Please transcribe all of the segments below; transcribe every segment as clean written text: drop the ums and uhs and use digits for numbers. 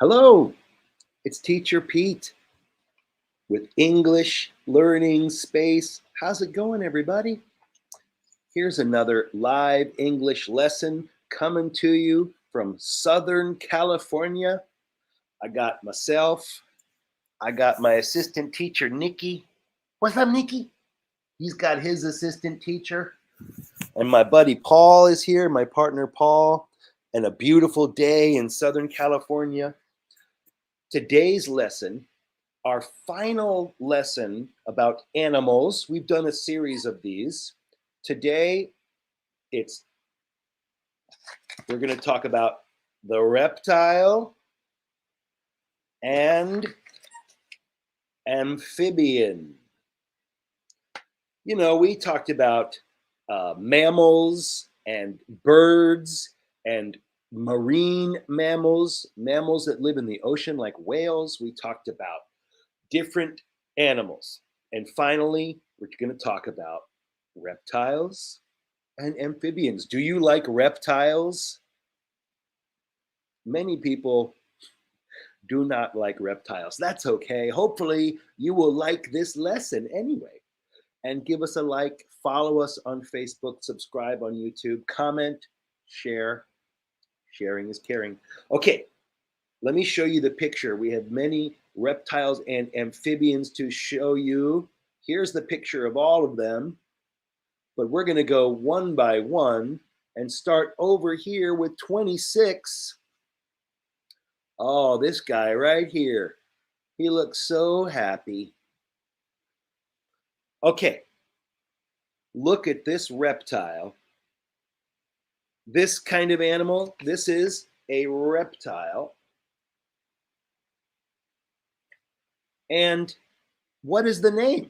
Hello, it's Teacher Pete with English Learning Space. How's it going, everybody? Here's another live English lesson coming to you from Southern California. I got myself, I got my assistant teacher, Nikki. What's up, Nikki? He's got his assistant teacher. And my buddy Paul is here, my partner Paul, and a beautiful day in Southern California. Today's lesson, our final lesson about animals. We've done a series of these. Today, we're going to talk about the reptile and amphibian. You know, we talked about mammals and birds and marine mammals, mammals that live in the ocean like whales. We talked about different animals. And finally, we're going to talk about reptiles and amphibians. Do you like reptiles? Many people do not like reptiles. That's okay. Hopefully, you will like this lesson anyway. And give us a like, follow us on Facebook, subscribe on YouTube, comment, share. Sharing is caring. Okay, let me show you the picture. We have many reptiles and amphibians to show you. Here's the picture of all of them. But we're going to go one by one and start over here with 26. Oh, this guy right here. He looks so happy. Okay, look at this reptile. This kind of animal, this is a reptile. And what is the name?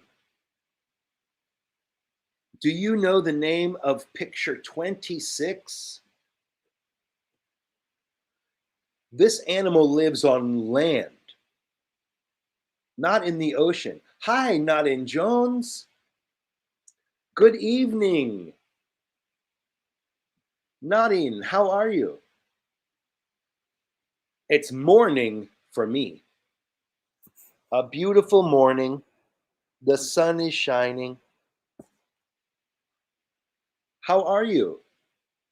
Do you know the name of picture 26? This animal lives on land, not in the ocean. Hi, Not-in Jones. Good evening. Not-in, how are you? It's morning for me. A beautiful morning. The sun is shining. How are you?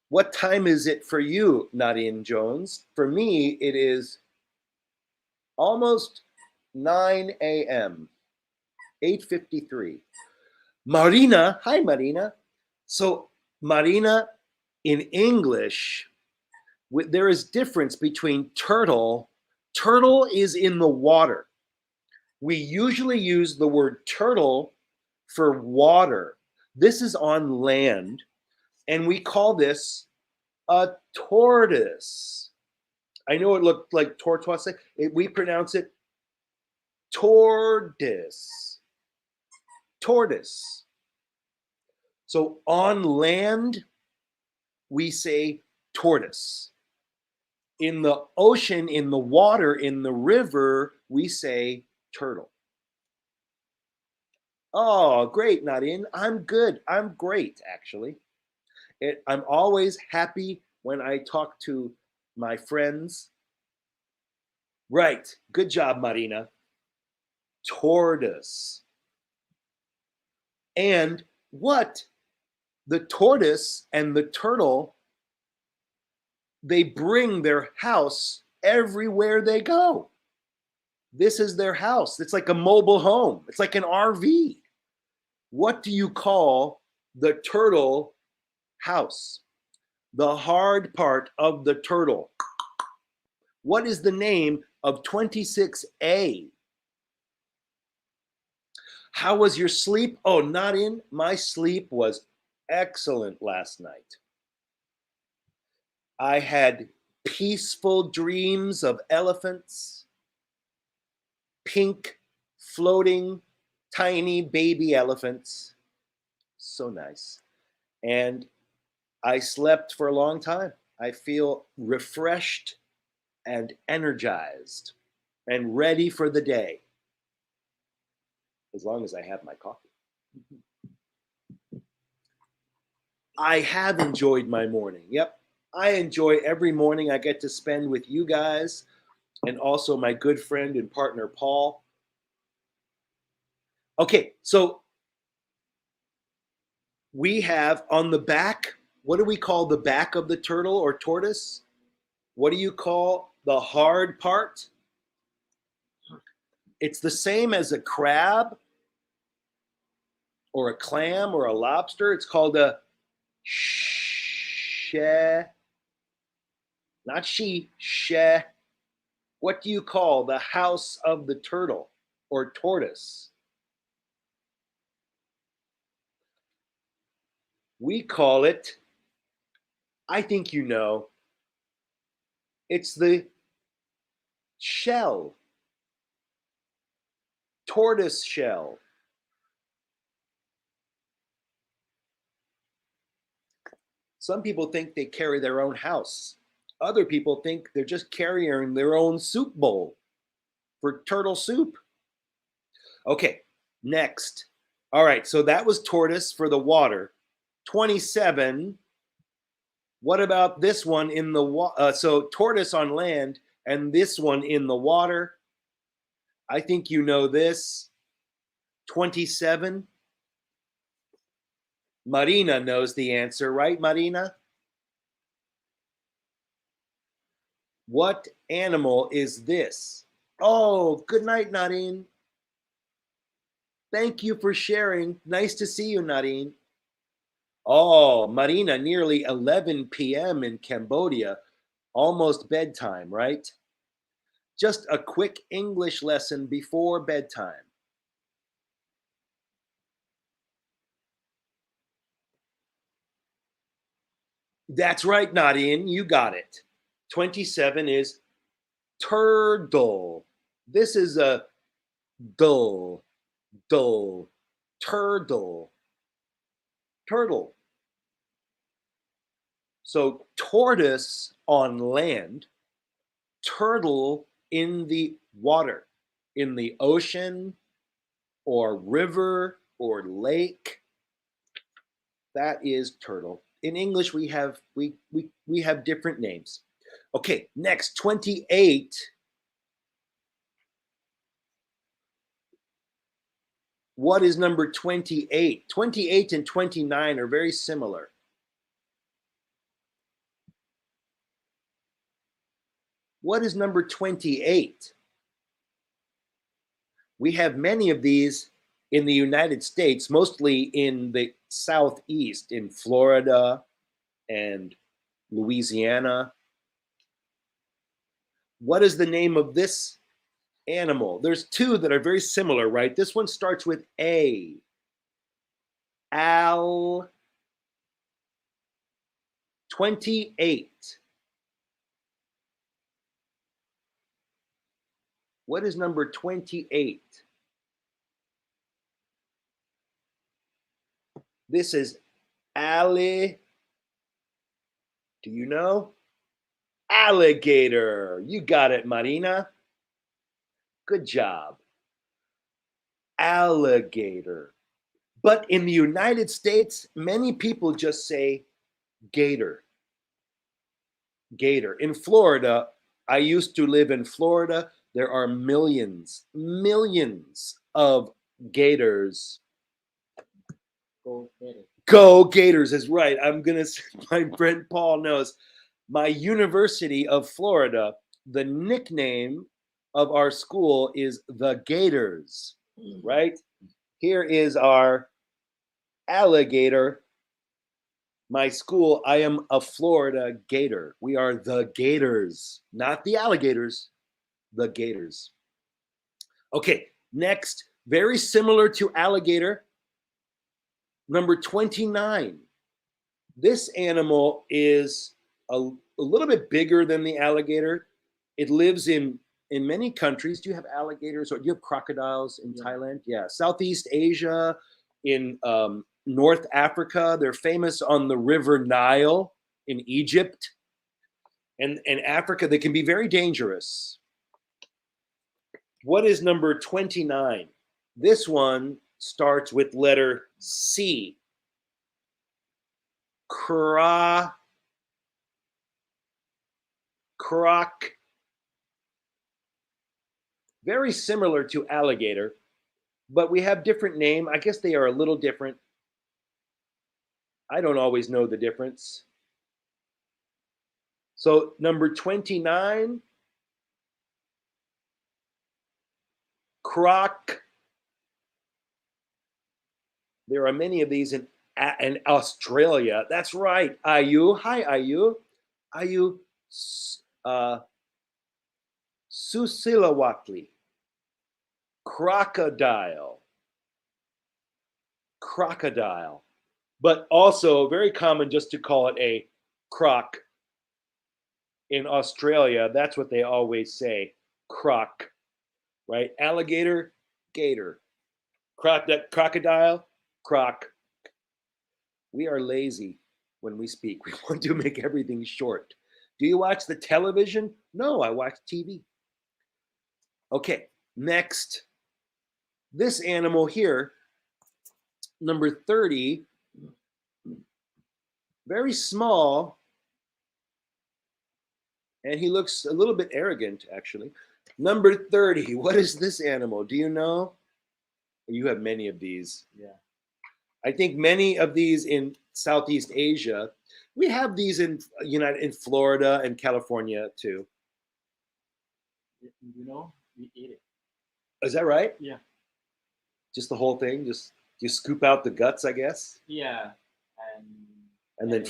What time is it for you, Not-in Jones? For me, it is almost 9 a.m., 8:53. Marina, hi Marina. So Marina, in English, there is difference between turtle. Turtle is in the water. We usually use the word turtle for water. This is on land, and we call this a tortoise. I know it looked like tortoise. We pronounce it tortoise. Tortoise. So on land, we say tortoise. In the ocean, in the water, in the river, we say turtle. Oh, great, Not-in. I'm good. I'm great, actually. I'm always happy when I talk to my friends. Right. Good job, Marina. Tortoise. And what? The tortoise and the turtle, they bring their house everywhere they go. This is their house. It's like a mobile home. It's like an RV. What do you call the turtle house? The hard part of the turtle. What is the name of 26A? How was your sleep? Oh, Not-in. My sleep was excellent last night. I had peaceful dreams of elephants, pink, floating, tiny baby elephants. So nice. And I slept for a long time. I feel refreshed and energized and ready for the day, as long as I have my coffee. I have enjoyed my morning. Yep, I enjoy every morning I get to spend with you guys. and also my good friend and partner, Paul. Okay, so we have on the back, what do we call the back of the turtle or tortoise? What do you call the hard part? It's the same as a crab or a clam or a lobster. It's called a shell, not shell. What do you call the house of the turtle or tortoise? We call it, I think you know, it's the shell, tortoise shell. Some people think they carry their own house. Other people think they're just carrying their own soup bowl for turtle soup. Okay, next. All right, so that was tortoise for the water. 27. What about this one in the water? So tortoise on land and this one in the water. I think you know this. 27. Marina knows the answer, right, Marina? What animal is this? Oh, good night, Nadine. Thank you for sharing. Nice to see you, Nadine. Oh, Marina, nearly 11 p.m. in Cambodia. Almost bedtime, right? Just a quick English lesson before bedtime. That's right, Nadine. You got it. 27 is turtle. This is a dull, turtle. Turtle. So tortoise on land, turtle in the water, in the ocean or river or lake. That is turtle. In English, we have different names. Okay, next 28. What is number 28? 28 and 29 are very similar. What is number 28? We have many of these in the United States, mostly in the Southeast, in Florida and Louisiana. What is the name of this animal? There's two that are very similar, right? This one starts with A. Al. 28. What is number 28? This is alli. Do you know? Alligator. You got it, Marina. Good job. Alligator. But in the United States, many people just say gator. Gator. In Florida, I used to live in Florida. There are millions of gators. Go Gators is right. I'm gonna. My friend Paul knows. My University of Florida. The nickname of our school is the Gators. Right. Here is our alligator. My school. I am a Florida Gator. We are the Gators, not the alligators. The Gators. Okay. Next, very similar to alligator. Number 29. This animal is a little bit bigger than the alligator. It lives in many countries. Do you have alligators or do you have crocodiles in Thailand? Yeah. Southeast Asia, in North Africa. They're famous on the River Nile in Egypt. And Africa, they can be very dangerous. What is number 29? This one starts with letter C. Croc. Very similar to alligator, but we have different name. I guess they are a little different. I don't always know the difference. So number 29, Croc. There are many of these in Australia. That's right. Ayu. Hi, Ayu. Ayu Susilawatli. Crocodile. Crocodile. But also very common just to call it a croc. In Australia, that's what they always say. Croc. Right? Alligator, gator. Crocodile, croc. We are lazy when we speak. We want to make everything short. Do you watch the television? No, I watch TV. Okay, next. This animal here, number 30, very small, and he looks a little bit arrogant, actually. Number 30, what is this animal? Do you know? You have many of these. Yeah. I think many of these in Southeast Asia. We have these in Florida and California too. You know, we eat it. Is that right? Yeah. Just the whole thing? Just you scoop out the guts, I guess? Yeah. And then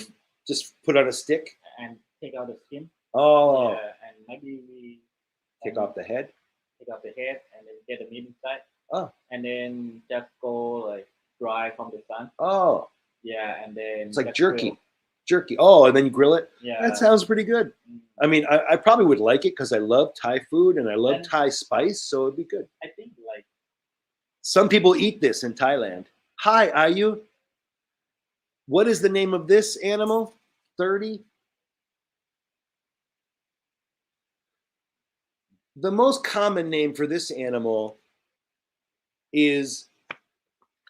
just put on a stick? And take out the skin. Oh. Yeah, and maybe we take off the head? Take off the head and then get the meat inside. Oh. And then just go like dry from the sun. Oh. Yeah, and then it's like jerky. Grill. Jerky. Oh, and then you grill it? Yeah. That sounds pretty good. I mean, I probably would like it because I love Thai food and I love Thai spice, so it'd be good. I think like some people eat this in Thailand. Hi, Ayu. What is the name of this animal? 30? The most common name for this animal is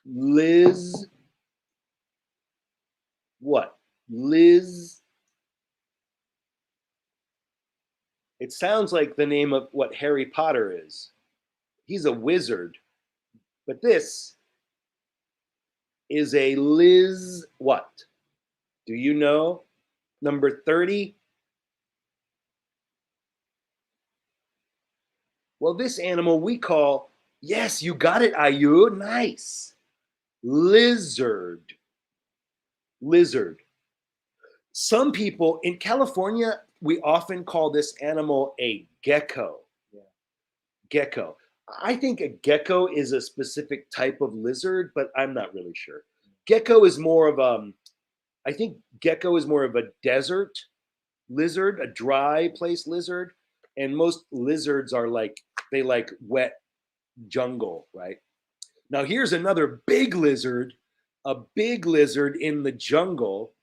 Liz. What? Liz. It sounds like the name of what Harry Potter is. He's a wizard. But this is a Liz what? Do you know? Number 30. Well, this animal we call, yes, you got it, Ayu. Nice. Lizard. Lizard. Some people in California, we often call this animal a gecko. Yeah. Gecko. I think a gecko is a specific type of lizard, but I'm not really sure. Gecko is more of I think gecko is more of a desert lizard, a dry place lizard, and most lizards are like they like wet jungle, right? Now here's another big lizard, a big lizard in the jungle.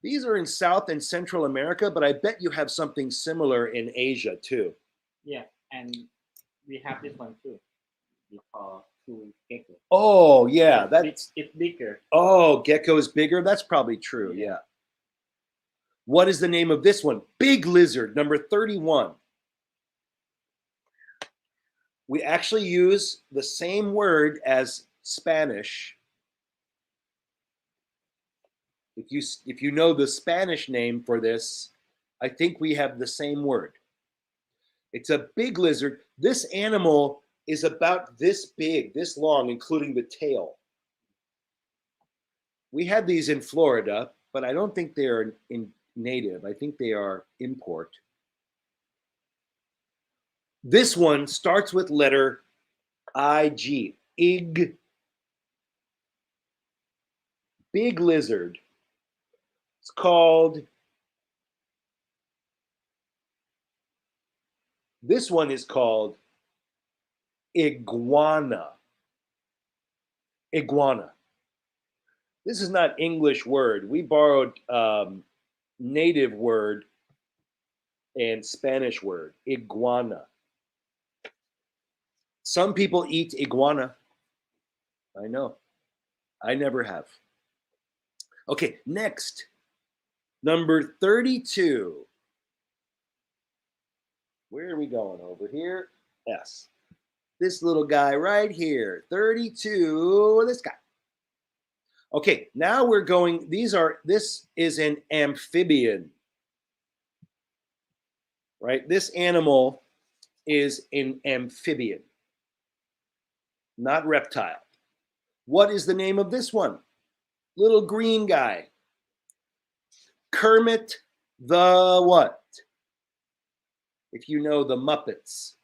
These are in South and Central America, but I bet you have something similar in Asia too. Yeah, and we have this one too. We call gecko. Oh yeah, it's bigger. Oh, gecko is bigger. That's probably true. Yeah. What is the name of this one? Big lizard, number 31. We actually use the same word as Spanish. If you know the Spanish name for this, I think we have the same word. It's a big lizard. This animal is about this big, this long, including the tail. We have these in Florida, but I don't think they are native. I think they are import. This one starts with letter IG. Ig. Big lizard. It's called, this one is called iguana. Iguana. This is not English word. We borrowed native word and Spanish word, iguana. Some people eat iguana. I know. I never have. Okay, next. Number 32. Where are we going? Over here? S. This little guy right here, 32, this guy. Okay, now we're going, this is an amphibian, right? This animal is an amphibian, not reptile. What is the name of this one? Little green guy. Kermit the what? If you know the Muppets.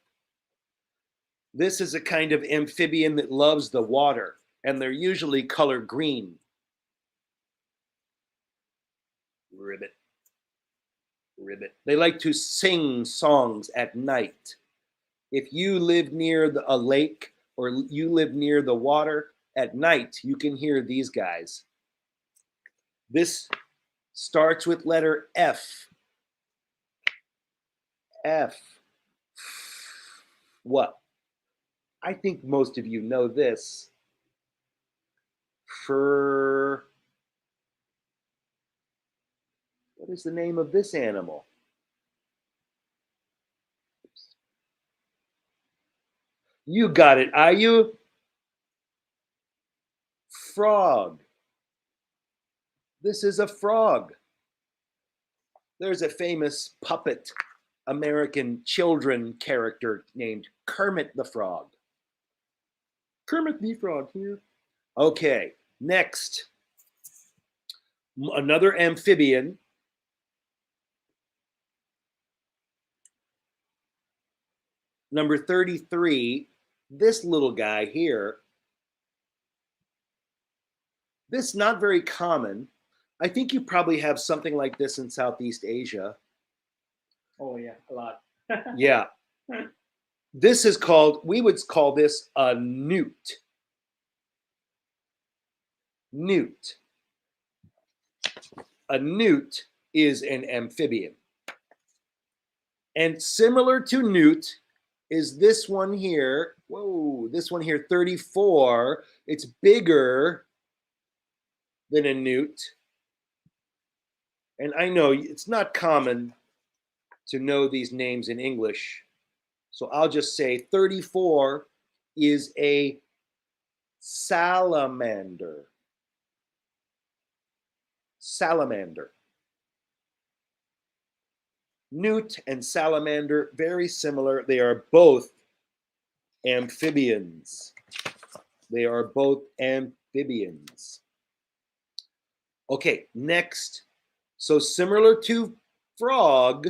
This is a kind of amphibian that loves the water, and they're usually color green. Ribbit. Ribbit. They like to sing songs at night. If you live near a lake or you live near the water at night, you can hear these guys. This starts with letter F. F. What? I think most of you know this. Fur. What is the name of this animal? You got it, are you? Frog. This is a frog. There's a famous puppet American children character named Kermit the Frog. Kermit the Frog here. Okay, next. Another amphibian. Number 33, this little guy here. This not very common. I think you probably have something like this in Southeast Asia. Oh yeah, a lot. Yeah. This is called, we would call this a newt. Newt. A newt is an amphibian. And similar to newt is this one here. Whoa, this one here, 34. It's bigger than a newt. And I know it's not common to know these names in English. So I'll just say 34 is a salamander. Salamander. Newt and salamander, very similar. They are both amphibians. They are both amphibians. Okay, next. So similar to frog,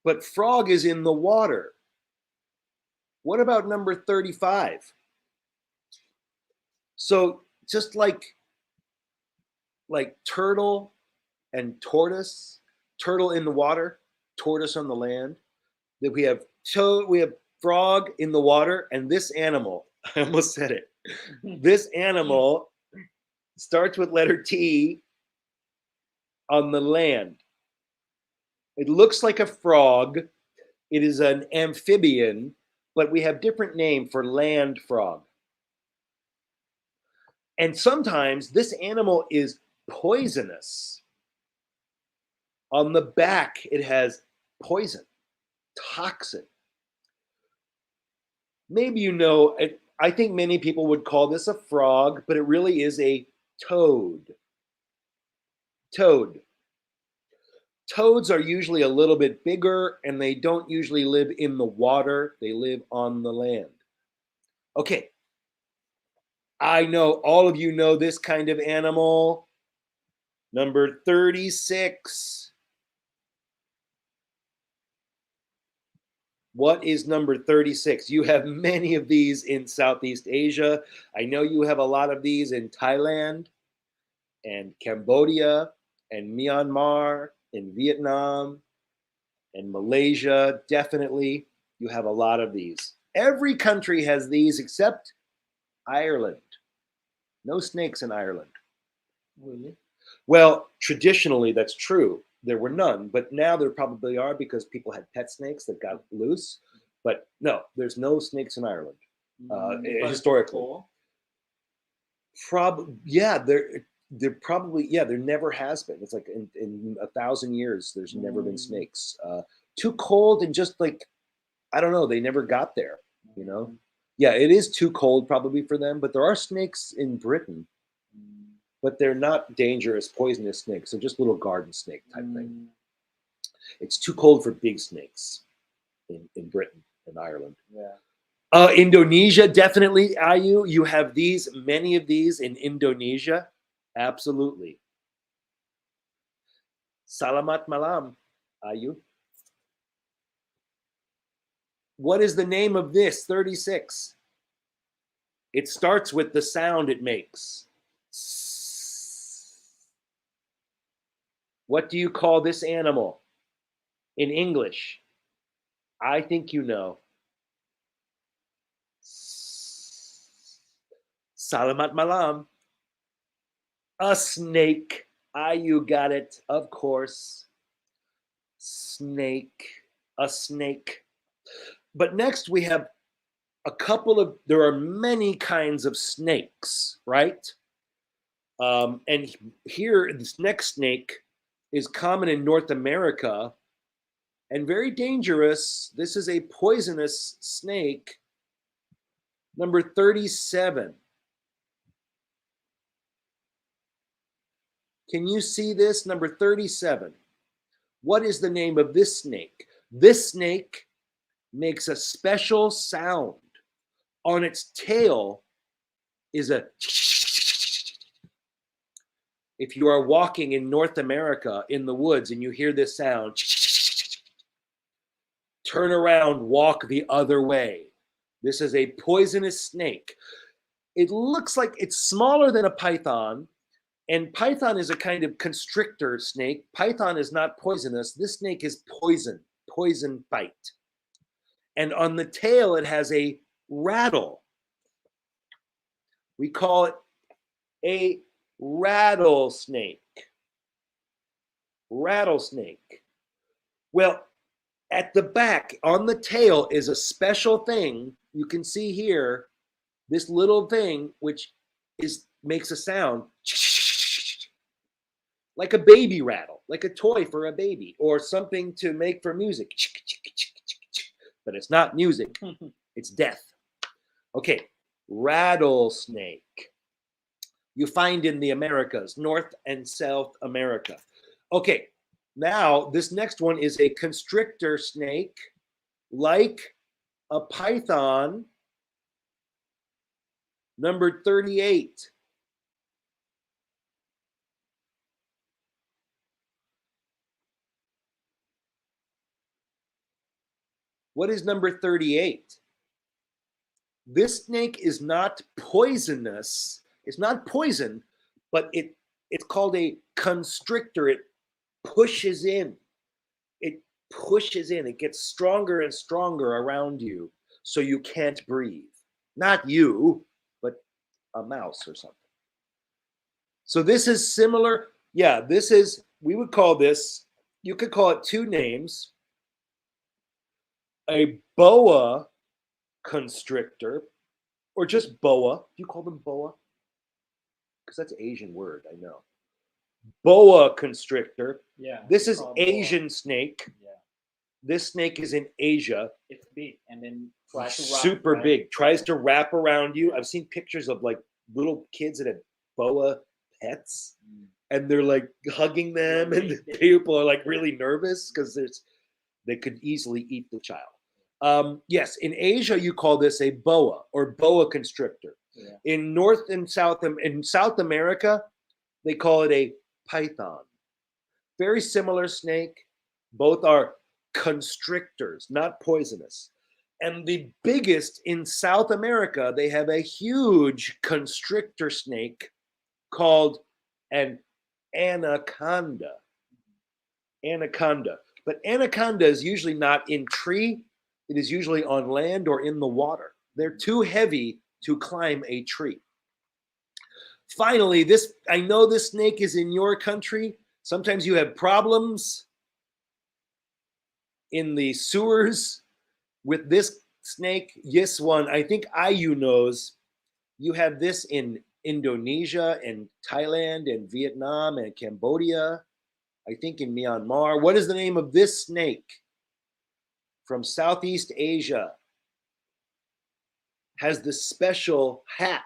but frog is in the water. What about number 35? So just like turtle and tortoise, turtle in the water, tortoise on the land, that we have frog in the water, and this animal, I almost said it. This animal starts with letter T on the land. It looks like a frog. It is an amphibian, but we have different name for land frog. And sometimes this animal is poisonous. On the back, it has poison, toxin. Maybe you know, I think many people would call this a frog, but it really is a toad. Toad. Toads are usually a little bit bigger, and they don't usually live in the water. They live on the land. Okay. I know all of you know this kind of animal. Number 36. What is number 36? You have many of these in Southeast Asia. I know you have a lot of these in Thailand and Cambodia and Myanmar and Vietnam and Malaysia. Definitely, you have a lot of these. Every country has these except Ireland. No snakes in Ireland. Really? Well, traditionally, that's true. There were none, but now there probably are because people had pet snakes that got loose. But no, there's no snakes in Ireland historically. There probably, there never has been. It's like in 1,000 years, there's never been snakes. too cold and just like, I don't know, they never got there, you know? Yeah, it is too cold probably for them, but there are snakes in Britain, but they're not dangerous, poisonous snakes. They're just little garden snake type thing. It's too cold for big snakes in Britain and Ireland. Yeah. Indonesia, definitely, Ayu. You have many of these in Indonesia. Absolutely. Salamat malam, Ayu. What is the name of this? 36. It starts with the sound it makes. What do you call this animal in English? I think you know. Salamat malam. A snake. You got it, of course. Snake. A snake. But next we have there are many kinds of snakes, right? And here, this next snake is common in North America and very dangerous. This is a poisonous snake, number 37. Can you see this? Number 37. What is the name of this snake? This snake makes a special sound. On its tail is a... If you are walking in North America in the woods and you hear this sound, turn around, walk the other way. This is a poisonous snake. It looks like it's smaller than a python, and python is a kind of constrictor snake. Python is not poisonous. This snake is poison bite. And on the tail, it has a rattle. We call it a rattlesnake. Rattlesnake. Well, at the back, on the tail, is a special thing. You can see here, this little thing, which makes a sound like a baby rattle, like a toy for a baby, or something to make for music. But it's not music, it's death. Okay, rattlesnake. You find in the Americas, North and South America. Okay, now this next one is a constrictor snake, like a python, number 38. What is number 38? This snake is not poisonous. It's not poison, but it's called a constrictor. It pushes in. It pushes in. It gets stronger and stronger around you so you can't breathe. Not you, but a mouse or something. So this is similar. Yeah, we would call this, you could call it two names. A boa constrictor, or just boa. Do you call them boa? Because that's an Asian word, I know. Boa constrictor. Yeah. This is Asian snake. Yeah. This snake is in Asia. It's big and then tries to wrap, super right? big. Tries to wrap around you. I've seen pictures of like little kids that have boa pets, and they're like hugging them, and the people are like really nervous because they could easily eat the child. Yes, in Asia you call this a boa or boa constrictor. Yeah. In South America, they call it a python. Very similar snake. Both are constrictors, not poisonous. And the biggest in South America, they have a huge constrictor snake called an anaconda. Anaconda. But anaconda is usually not in tree. It is usually on land or in the water. They're too heavy to climb a tree. Finally, I know this snake is in your country. Sometimes you have problems in the sewers with this snake. Yes, one. I think Ayu knows. You have this in Indonesia and Thailand and Vietnam and Cambodia. I think in Myanmar. What is the name of this snake? from Southeast Asia has this special hat,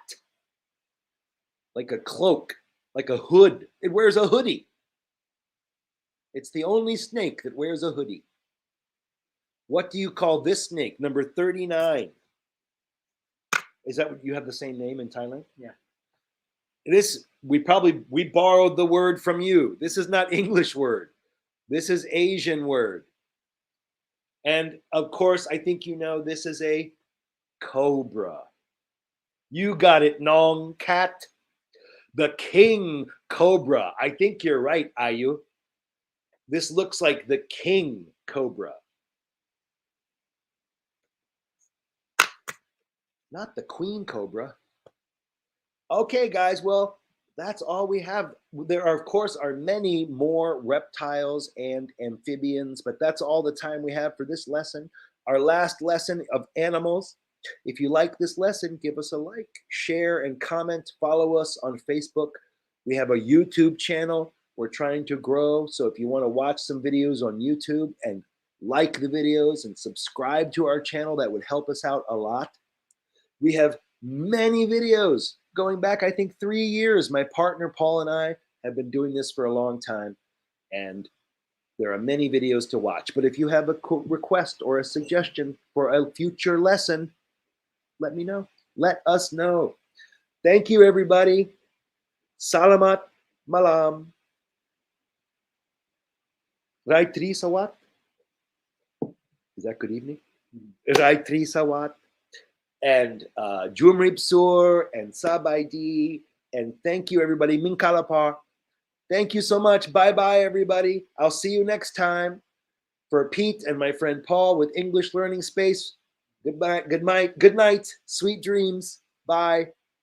like a cloak, like a hood. It wears a hoodie. It's the only snake that wears a hoodie. What do you call this snake? Number 39. Is that what you have the same name in Thailand? Yeah. This we borrowed the word from you. This is not English word. This is Asian word. And of course, I think you know this is a cobra. You got it, Nong Cat. The king cobra. I think you're right, Ayu. This looks like the king cobra. Not the queen cobra. Okay, guys, well, that's all we have. There are, of course, are many more reptiles and amphibians, but that's all the time we have for this lesson. Our last lesson of animals. If you like this lesson, give us a like, share, and comment. Follow us on Facebook. We have a YouTube channel. We're trying to grow. So if you want to watch some videos on YouTube and like the videos and subscribe to our channel, that would help us out a lot. We have many videos going back, I think, 3 years. My partner, Paul, and I have been doing this for a long time, and there are many videos to watch. But if you have a request or a suggestion for a future lesson, let me know. Let us know. Thank you, everybody. Salamat malam. Raitri sawat. Is that good evening? Raitri sawat. And Jumrib Sur and Sabaidi. And thank you, everybody. Min Kalapar. Thank you so much. Bye-bye, everybody. I'll see you next time. For Pete and my friend Paul with English Learning Space, good night. Sweet dreams. Bye.